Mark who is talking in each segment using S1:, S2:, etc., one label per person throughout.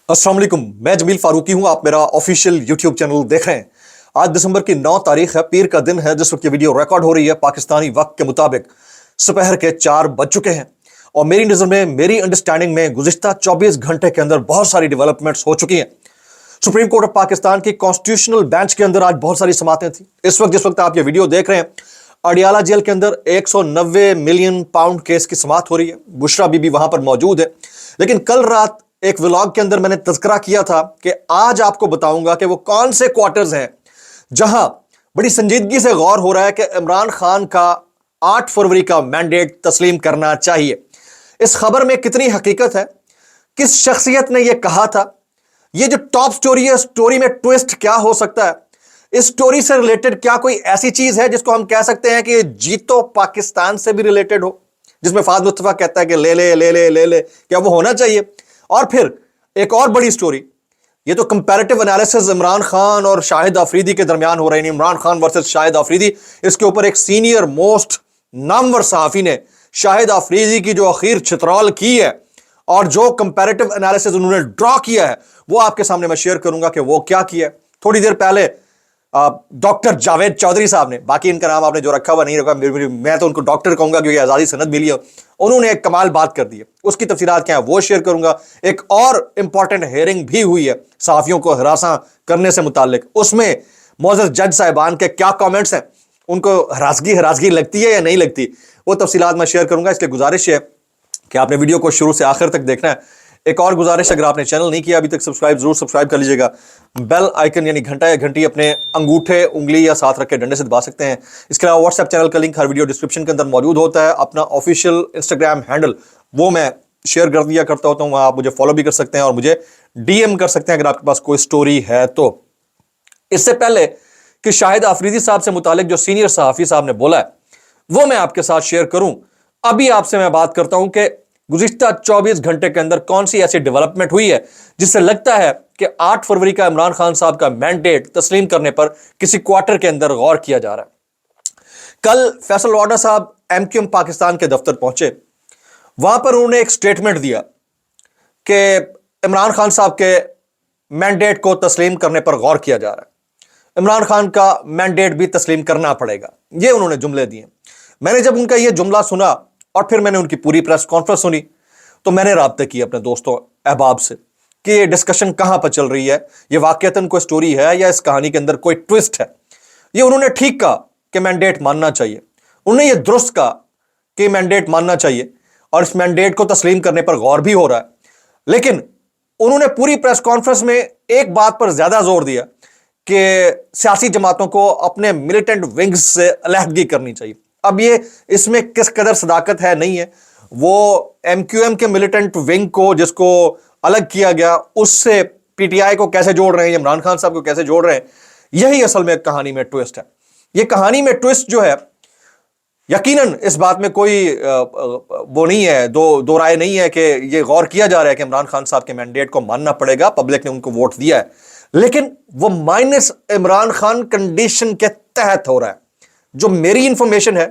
S1: अस्सलाम वालेकुम, मैं जमील फारूकी हूं। आप मेरा ऑफिशियल यूट्यूब चैनल देख रहे हैं। आज दिसंबर की 9 तारीख है, पीर का दिन है। जिस वक्त ये वीडियो रिकॉर्ड हो रही है पाकिस्तानी वक्त के मुताबिक दोपहर के 4 बज चुके हैं। और मेरी नज़र में, मेरी अंडरस्टैंडिंग में गुज़िश्ता 24 घंटे के अंदर बहुत सारी डेवलपमेंट्स हो चुकी हैं। सुप्रीम कोर्ट ऑफ पाकिस्तान की कॉन्स्टिट्यूशनल बेंच के अंदर आज बहुत सारी समातें थी। जिस वक्त आप ये वीडियो देख रहे हैं, अडियाला जेल के अंदर 190 मिलियन पाउंड केस की समात हो रही है। बुशरा बीबी वहां पर मौजूद है। लेकिन कल रात एक व्लॉग के अंदर मैंने तज़किरा किया था कि आज आपको बताऊंगा कि वो कौन से क्वार्टर्स हैं जहां बड़ी संजीदगी से गौर हो रहा है कि इमरान खान का 8 फरवरी का मैंडेट तस्लीम करना चाहिए। इस खबर में कितनी हकीकत है, किस शख्सियत ने यह कहा था, ये जो टॉप स्टोरी है, स्टोरी में ट्विस्ट क्या हो सकता है, इस स्टोरी से रिलेटेड क्या कोई ऐसी चीज है जिसको हम कह सकते हैं कि जीतो पाकिस्तान से भी रिलेटेड हो, जिसमें फाद मुस्तफा कहता है कि ले ले ले ले ले ले, क्या वो होना चाहिए। और फिर एक और बड़ी स्टोरी, ये तो कंपैरेटिव एनालिसिस इमरान खान और शाहिद अफरीदी के दरमियान हो रही है, इमरान खान वर्सेस शाहिद अफरीदी। इसके ऊपर एक सीनियर मोस्ट नामवर सहाफी ने शाहिद अफरीदी की जो आखिर चित्रौल की है और जो कंपैरेटिव एनालिसिस उन्होंने ड्रॉ किया है, वो आपके सामने मैं शेयर करूंगा कि वो क्या किया है। थोड़ी देर पहले डॉक्टर जावेद चौधरी साहब ने, बाकी इनका नाम आपने जो रखा हुआ नहीं रखा, मैं तो उनको डॉक्टर कहूंगा क्योंकि आजादी सनद मिली है, उन्होंने एक कमाल बात कर दी है। उसकी तफसीलात क्या है वो शेयर करूंगा। एक और इंपॉर्टेंट हेयरिंग भी हुई है सहाफियों को हरासा करने से मुतालिक, उसमें मोअज़्ज़ज़ जज साहिबान के क्या कमेंट्स हैं, उनको हरासगी लगती है या नहीं लगती, वो तफसीलात मैं शेयर करूंगा। इसलिए गुजारिश है कि आपने वीडियो को शुरू से आखिर तक देखना है। एक और गुजारिश, अगर आपने चैनल नहीं किया अभी तक सब्सक्राइब जरूर सब्सक्राइब कर लीजिएगा। बेल आइकन यानी घंटा या घंटी अपने अंगूठे उंगली या साथ रख के डंडे से दबा सकते हैं। इसके अलावा व्हाट्सएप चैनल का लिंक हर वीडियो डिस्क्रिप्शन के अंदर मौजूद होता है। अपना ऑफिशियल इंस्टाग्राम हैंडल वो मैं शेयर कर दिया करता होता हूँ, वहाँ आप मुझे फॉलो भी कर सकते हैं और मुझे डीएम कर सकते हैं अगर आपके पास कोई स्टोरी है तो। इससे पहले कि शाहिद अफरीदी साहब से मुतालिक जो सीनियर सहाफी साहब ने बोला है वो मैं आपके साथ शेयर करूं, अभी आपसे मैं बात करता हूं कि गुज़िश्ता 24 घंटे के अंदर कौन सी ऐसी डेवलपमेंट हुई है जिससे लगता है कि 8 फरवरी का इमरान खान साहब का मैंडेट तस्लीम करने पर किसी क्वार्टर के अंदर गौर किया जा रहा है। कल फैसल वाडा साहब एमक्यूएम पाकिस्तान के दफ्तर पहुंचे। वहां पर उन्होंने एक स्टेटमेंट दिया कि इमरान खान साहब के मैंडेट को तस्लीम करने पर गौर किया जा रहा है, इमरान खान का मैंडेट भी तस्लीम करना पड़ेगा। ये उन्होंने जुमले दिए। मैंने जब उनका ये जुमला सुना और फिर मैंने उनकी पूरी प्रेस कॉन्फ्रेंस सुनी तो मैंने राब्ते किए अपने दोस्तों अहबाब से कि ये डिस्कशन कहां पर चल रही है, ये वाकईतन कोई स्टोरी है या इस कहानी के अंदर कोई ट्विस्ट है। ये उन्होंने ठीक कहा कि मैंडेट मानना चाहिए, उन्होंने ये दुरुस्त कहा कि मैंडेट मानना चाहिए और इस मैंडेट को तस्लीम करने पर गौर भी हो रहा है। लेकिन उन्होंने पूरी प्रेस कॉन्फ्रेंस में एक बात पर ज्यादा जोर दिया कि सियासी जमातों को अपने मिलिटेंट विंग्स से अलहदगी करनी चाहिए। अब ये इसमें किस कदर सदाकत है नहीं है, वो एमक्यूएम के मिलिटेंट विंग को जिसको अलग किया गया उससे पीटीआई को कैसे जोड़ रहे हैं, इमरान खान साहब को कैसे जोड़ रहे हैं, यही असल में कहानी में ट्विस्ट है। ये कहानी में ट्विस्ट जो है, यकीनन इस बात में कोई वो नहीं है, दो राय नहीं है कि ये गौर किया जा रहा है कि इमरान खान साहब के मैंडेट को मानना पड़ेगा, पब्लिक ने उनको वोट दिया है, लेकिन वो माइनस इमरान खान कंडीशन के तहत हो रहा है। जो मेरी इंफॉर्मेशन है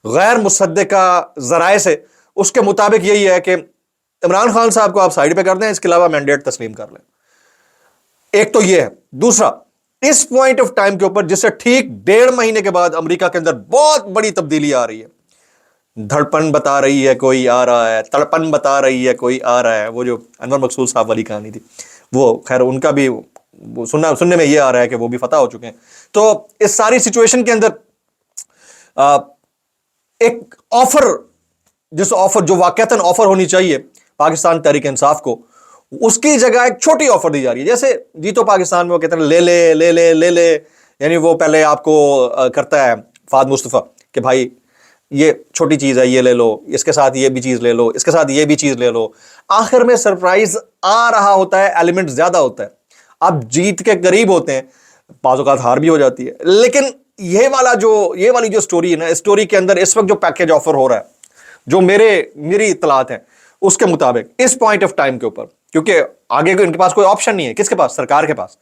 S1: गैर मुसद्दका जराए से, उसके मुताबिक यही है कि इमरान खान साहब को आप साइड पे कर दें, इसके अलावा मैंडेट तस्लीम कर लें। एक तो ये है। दूसरा, इस पॉइंट ऑफ टाइम के ऊपर जिससे ठीक 1.5 महीने के बाद अमेरिका के अंदर बहुत बड़ी तब्दीली आ रही है, धड़पन बता रही है कोई आ रहा है, तड़पन बता रही है कोई आ रहा है, वो जो अनवर मकसूद साहब वाली कहानी थी वो, खैर उनका भी सुनने में ये आ रहा है कि वो भी फतह हो चुके हैं। तो इस सारी सिचुएशन के अंदर एक ऑफर, जिस ऑफर जो वाकईतन ऑफर होनी चाहिए पाकिस्तान तहरीक इंसाफ को, उसकी जगह एक छोटी ऑफर दी जा रही है। जैसे जीतो पाकिस्तान में वो कहते हैं ले ले ले ले ले ले, यानी वो पहले आपको करता है फाद मुस्तफा कि भाई ये छोटी चीज है, ये ले लो, इसके साथ ये भी चीज ले लो, इसके साथ ये भी चीज ले लो। आखिर में सरप्राइज आ रहा होता है, एलिमेंट ज्यादा होता है, आप जीत के करीब होते हैं, बाज़ औक़ात हार भी हो जाती है। लेकिन ये वाली जो स्टोरी है ना, स्टोरी के अंदर इस वक्त जो पैकेज ऑफर हो रहा है, जो मेरी इत्तलात है उसके मुताबिक इस पॉइंट ऑफ टाइम के ऊपर, क्योंकि आगे इनके पास कोई ऑप्शन नहीं है, किसके पास, सरकार के पास।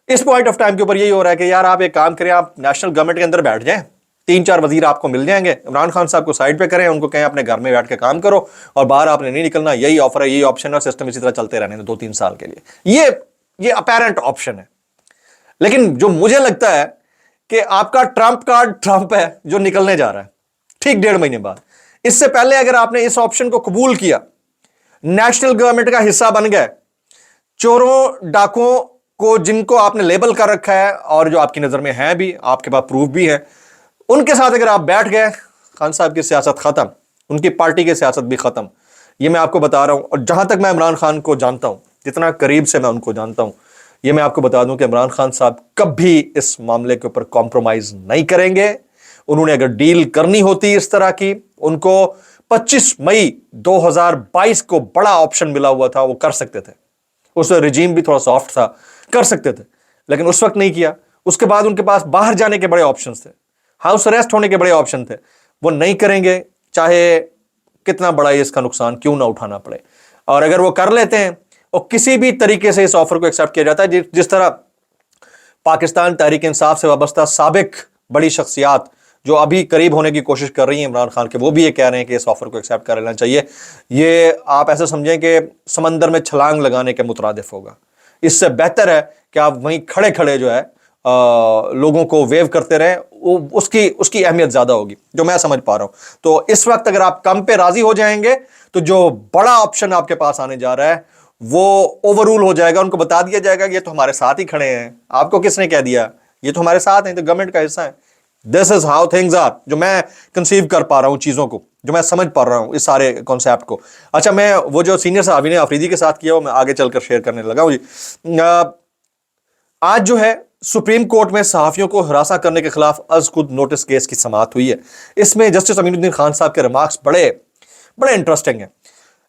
S1: इस पॉइंट ऑफ टाइम के ऊपर यही हो रहा है कि यार आप एक काम करें, आप नेशनल गवर्नमेंट के अंदर बैठ जाएं, 3-4 वजीर आपको मिल जाएंगे, इमरान खान साहब को साइड पे करें, उनको कहें अपने घर में बैठ के काम करो और बाहर आपने नहीं निकलना, यही ऑफर है, यही ऑप्शन है, सिस्टम इसी तरह चलते रहने 2-3 साल के लिए। ये अपेरेंट ऑप्शन है। लेकिन जो मुझे लगता है कि आपका ट्रंप कार्ड ट्रंप है जो निकलने जा रहा है ठीक 1.5 महीने बाद। इससे पहले अगर आपने इस ऑप्शन को कबूल किया, नेशनल गवर्नमेंट का हिस्सा बन गए, चोरों डाकुओं को जिनको आपने लेबल कर रखा है और जो आपकी नजर में है भी, आपके पास प्रूफ भी है, उनके साथ अगर आप बैठ गए, खान साहब की सियासत खत्म, उनकी पार्टी की सियासत भी खत्म। ये मैं आपको बता रहा हूं। और जहां तक मैं इमरान खान को जानता हूं, जितना करीब से मैं उनको जानता हूं, ये मैं आपको बता दूं कि इमरान खान साहब कभी इस मामले के ऊपर कॉम्प्रोमाइज नहीं करेंगे। उन्होंने अगर डील करनी होती इस तरह की, उनको 25 मई 2022 को बड़ा ऑप्शन मिला हुआ था, वो कर सकते थे। उस रिजीम भी थोड़ा सॉफ्ट था, कर सकते थे, लेकिन उस वक्त नहीं किया। उसके बाद उनके पास बाहर जाने के बड़े ऑप्शन थे, हाउस अरेस्ट होने के बड़े ऑप्शन थे, वो नहीं करेंगे, चाहे कितना बड़ा इसका नुकसान क्यों ना उठाना पड़े। और अगर वो कर लेते हैं और किसी भी तरीके से इस ऑफर को एक्सेप्ट किया जाता है, जिस तरह पाकिस्तान तहरीक इंसाफ से वाबस्ता साबिक बड़ी शख्सियात जो अभी करीब होने की कोशिश कर रही हैं इमरान खान के, वो भी ये कह रहे हैं कि इस ऑफर को एक्सेप्ट कर लेना चाहिए। ये आप ऐसे समझें कि समंदर में छलांग लगाने के मुतरादिफ होगा। इससे बेहतर है कि आप वहीं खड़े खड़े जो है लोगों को वेव करते रहें, उसकी अहमियत ज्यादा होगी, जो मैं समझ पा रहा हूं। तो इस वक्त अगर आप कम पे राजी हो जाएंगे तो जो बड़ा ऑप्शन आपके पास आने जा रहा है वो ओवररूल हो जाएगा। उनको बता दिया जाएगा कि ये तो हमारे साथ ही खड़े हैं, आपको किसने कह दिया, ये तो हमारे साथ हैं, तो गवर्नमेंट का हिस्सा है। This is how things are, जो मैं कंसीव कर पा रहा हूं चीजों को, जो मैं समझ पा रहा हूं इस सारे कॉन्सेप्ट को। अच्छा, मैं वो जो सीनियर साहबी ने अफरीदी के साथ किया वो मैं आगे चलकर शेयर करने लगा हूं जी। आज जो है सुप्रीम कोर्ट में सहाफियों को हरासा करने के खिलाफ अज खुद नोटिस केस की समाअत हुई है। इसमें जस्टिस अमीनुद्दीन खान साहब के रिमार्क्स बड़े बड़े इंटरेस्टिंग हैं।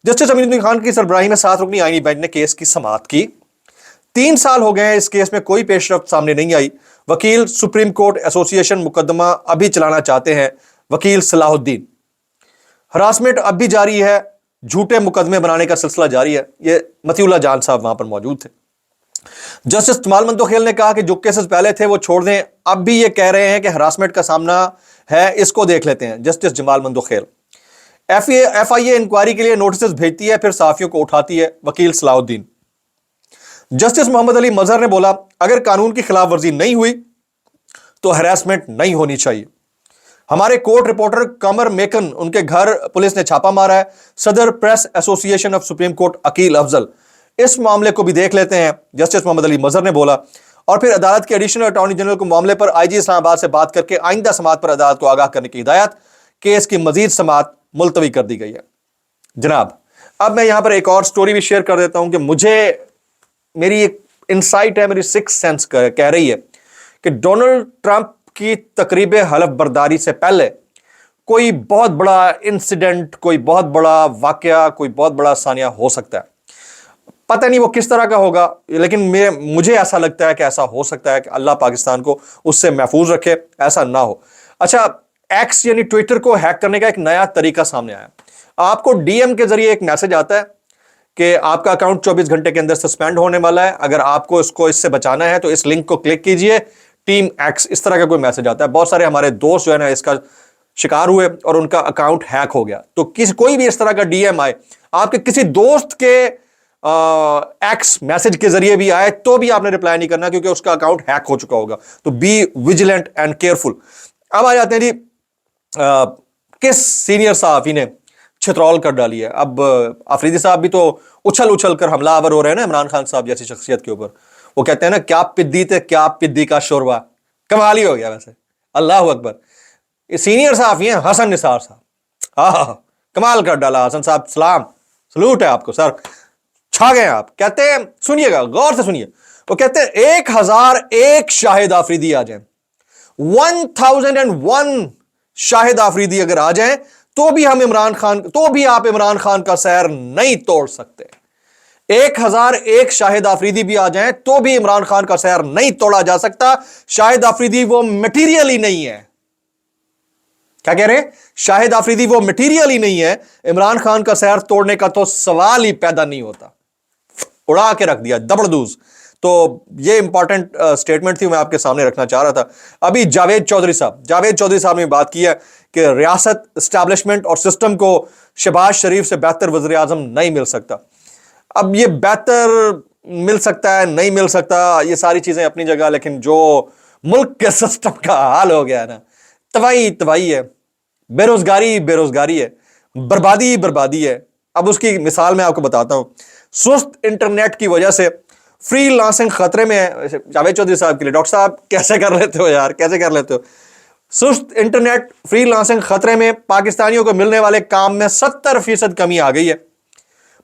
S1: जस्टिस अमीनुद्दीन खान की सरबराही में 7 रुकनी आईनी बेंच ने केस की समाअत की। 3 साल हो गए हैं, इस केस में कोई पेशरफ्त सामने नहीं आई। वकील सुप्रीम कोर्ट एसोसिएशन मुकदमा अभी चलाना चाहते हैं, वकील सलाहुद्दीन। हरासमेंट अब भी जारी है, झूठे मुकदमे बनाने का सिलसिला जारी है। ये मतीउल्लाह जान साहब वहां पर मौजूद थे। जस्टिस जमाल मंदोखेल ने कहा कि जो केसेस पहले थे वो छोड़ दें, अब भी ये कह रहे हैं कि हरासमेंट का सामना है, इसको देख लेते हैं। Justice Jamal Mandokhel. FIA inquiry के लिए नोटिस भेजती है, फिर साफियों को उठाती है, वकील सलाहुद्दीन। जस्टिस मोहम्मद अली मजहर ने बोला अगर कानून की खिलाफ वर्जी नहीं हुई तो हरासमेंट नहीं होनी चाहिए। हमारे कोर्ट रिपोर्टर कमर मेकन, उनके घर पुलिस ने छापा मारा है। सदर press association of supreme court Aqeel Afzal, इस मामले को भी देख लेते हैं, जस्टिस मोहम्मद अली मजहर ने बोला। और फिर अदालत के एडिशनल अटॉर्नी जनरल को मामले पर आईजी इस्लामाबाद से बात करके आइंदा समाअत पर अदालत को आगाह करने की हिदायत। केस की मजीद समाअत मुलतवी कर दी गई है। जनाब, अब मैं यहां पर एक और स्टोरी भी शेयर कर देता हूं कि मुझे, मेरी एक इंसाइट है, मेरी सिक्स सेंस कह रही है कि डोनाल्ड ट्रंप की तकरीब हलफ बर्दारी से पहले कोई बहुत बड़ा इंसिडेंट, कोई बहुत बड़ा वाकया, कोई बहुत बड़ा सानिया हो सकता है। पता नहीं वो किस तरह का होगा, लेकिन मुझे ऐसा लगता है कि ऐसा हो सकता है कि अल्लाह पाकिस्तान को उससे महफूज रखे, ऐसा ना हो। अच्छा, एक्स यानी ट्विटर को हैक करने का एक नया तरीका सामने आया। आपको डीएम के जरिए एक मैसेज आता है कि आपका अकाउंट 24 घंटे के अंदर सस्पेंड होने वाला है, अगर आपको इससे बचाना है तो इस लिंक को क्लिक कीजिए, टीम एक्स, इस तरह का कोई मैसेज आता है। बहुत सारे हमारे दोस्त जो है ना इसका शिकार हुए और उनका अकाउंट हैक हो गया। तो कोई भी इस तरह का डीएम आए, आपके किसी दोस्त के एक्स मैसेज के जरिए भी आए तो भी आपने रिप्लाई नहीं करना, क्योंकि उसका अकाउंट हैक हो चुका होगा। तो बी विजिलेंट एंड केयरफुल। अब आ जाते हैं जी, किस सीनियर सहाफी ने छितरौल कर डाली है। अब अफरीदी साहब भी तो उछल उछल कर हमलावर हो रहे हैं ना इमरान खान साहब जैसी शख्सियत के ऊपर। वो कहते हैं ना, क्या पिद्दी थे, क्या पिद्दी का शोरबा। कमाल ही हो गया वैसे, अल्लाह अकबर। ये सीनियर सहाफी हैं हसन निसार साहब, हाँ कमाल कर डाला हसन साहब, सलाम सलूट है आपको सर, छा गए आप। कहते हैं, सुनिएगा गौर से सुनिए, वो कहते हैं 1001 शाहिद आफरीदी आ जाए, 1001 शाहिद आफरीदी अगर आ जाए तो भी आप इमरान खान का सैर नहीं तोड़ सकते। 1001 शाहिद आफरीदी भी आ जाए तो भी इमरान खान का सैर नहीं तोड़ा जा सकता। शाहिद आफरीदी वो मटीरियल ही नहीं है। क्या कह रहे हैं? शाहिद आफरीदी वो मटीरियल ही नहीं है, इमरान खान का सैर तोड़ने का तो सवाल ही पैदा नहीं होता। उड़ा के रख दिया दबड़दूज। تو یہ امپورٹنٹ سٹیٹمنٹ تھی، میں آپ کے سامنے رکھنا چاہ رہا تھا۔ ابھی جاوید چودھری صاحب نے بات کی ہے کہ ریاست اسٹیبلشمنٹ اور سسٹم کو شہباز شریف سے بہتر وزیر اعظم نہیں مل سکتا۔ اب یہ بہتر مل سکتا ہے نہیں مل سکتا، یہ ساری چیزیں اپنی جگہ، لیکن جو ملک کے سسٹم کا حال ہو گیا ہے نا، تباہی ہے، بے روزگاری ہے، بربادی ہے۔ اب اس کی مثال میں آپ کو بتاتا ہوں۔ سست انٹرنیٹ کی وجہ سے فری لانسنگ خطرے میں ہے۔ جاوید چودھری صاحب کے لیے، ڈاکٹر صاحب کیسے کر لیتے ہو یار، کیسے کر لیتے ہو؟ سست انٹرنیٹ، فری لانسنگ خطرے میں، پاکستانیوں کو ملنے والے کام میں 70% کمی آ گئی ہے۔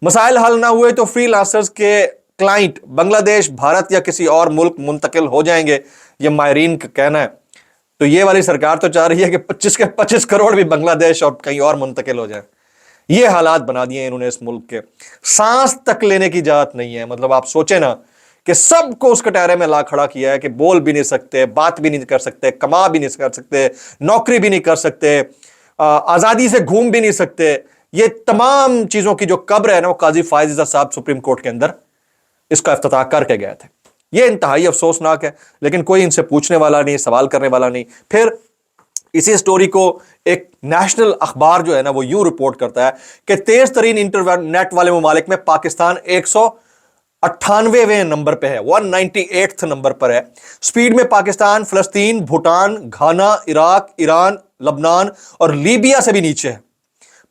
S1: مسائل حل نہ ہوئے تو فری لانسرز کے کلائنٹ بنگلہ دیش، بھارت یا کسی اور ملک منتقل ہو جائیں گے، یہ ماہرین کا کہنا ہے۔ تو یہ والی سرکار تو چاہ رہی ہے کہ 25 کروڑ بھی بنگلہ دیش اور کہیں اور منتقل ہو جائیں۔ یہ حالات بنا دیے ہیں انہوں نے اس ملک کے، سانس تک لینے کی اجازت نہیں ہے۔ مطلب آپ سوچیں نا کہ سب کو اس کٹہرے میں لا کھڑا کیا ہے کہ بول بھی نہیں سکتے، بات بھی نہیں کر سکتے، کما بھی نہیں کر سکتے، نوکری بھی نہیں کر سکتے، آزادی سے گھوم بھی نہیں سکتے۔ یہ تمام چیزوں کی جو قبر ہے نا، وہ قاضی فائز عزت صاحب سپریم کورٹ کے اندر اس کا افتتاح کر کے گئے تھے۔ یہ انتہائی افسوسناک ہے، لیکن کوئی ان سے پوچھنے والا نہیں، سوال کرنے والا نہیں۔ پھر اسی سٹوری کو ایک نیشنل اخبار جو ہے نا، وہ یوں رپورٹ کرتا ہے کہ تیز ترین انٹرنیٹ والے ممالک میں پاکستان 198ویں نمبر پہ ہے، 198 نمبر پر ہے۔ سپیڈ میں پاکستان فلسطین، بھوٹان، گھانا، عراق، ایران، لبنان اور لیبیا سے بھی نیچے ہے۔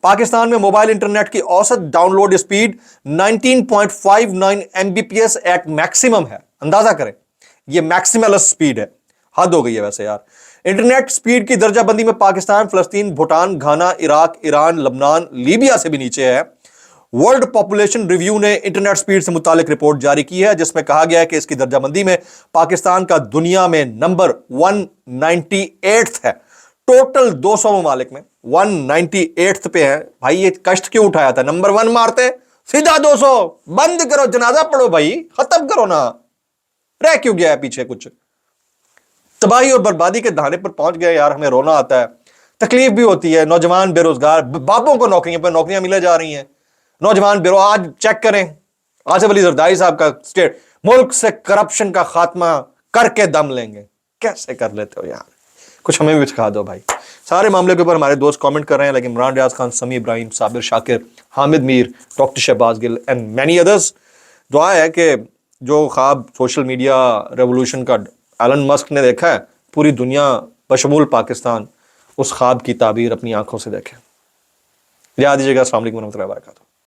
S1: پاکستان میں موبائل انٹرنیٹ کی اوسط download speed 19.59 Mbps at maximum ہے۔ اندازہ کریں، یہ میکسیمل سپیڈ ہے، حد ہو گئی ہے ویسے یار۔ انٹرنیٹ سپیڈ کی درجہ بندی میں پاکستان فلسطین، بھوٹان، گھانا، عراق، ایران، لبنان، لیبیا سے بھی نیچے ہے۔ ورلڈ پاپولیشن ریویو نے انٹرنیٹ سپیڈ سے متعلق رپورٹ جاری کی ہے، جس میں کہا گیا ہے کہ اس کی درجہ بندی میں پاکستان کا دنیا میں نمبر 198 ہے۔ ٹوٹل 200 ممالک میں 198 پہ ہے۔ بھائی یہ کشت کیوں اٹھایا تھا؟ نمبر 1 مارتے سیدھا 200، بند کرو، جنازہ پڑھو بھائی، ختم کرو نا، رہ کیوں گیا ہے پیچھے کچھ؟ تباہی اور بربادی کے دہانے پر پہنچ گئے یار، ہمیں رونا آتا ہے، تکلیف بھی ہوتی ہے۔ نوجوان بے روزگار، باپوں کو نوکریاں ملے جا رہی ہیں، نوجوان آج چیک کریں آصف علی زرداری صاحب کا سٹیٹ، ملک سے کرپشن کا خاتمہ کر کے دم لیں گے۔ کیسے کر لیتے ہو یار؟ کچھ ہمیں بھی سکھا دو بھائی۔ سارے معاملے کے اوپر ہمارے دوست کامنٹ کر رہے ہیں، لیکن Imran Riaz Khan, Sami Ibrahim, Sabir Shakir, Hamid Mir, doctor Shahbaz Gill and many others, دعا ہے کہ جو خواب سوشل میڈیا ریولوشن کا ایلن مسک نے دیکھا ہے، پوری دنیا بشمول پاکستان اس خواب کی تعبیر اپنی آنکھوں سے دیکھے۔ یاد دیجیے گا۔ السلام علیکم ورحمۃ اللہ وبرکاتہ۔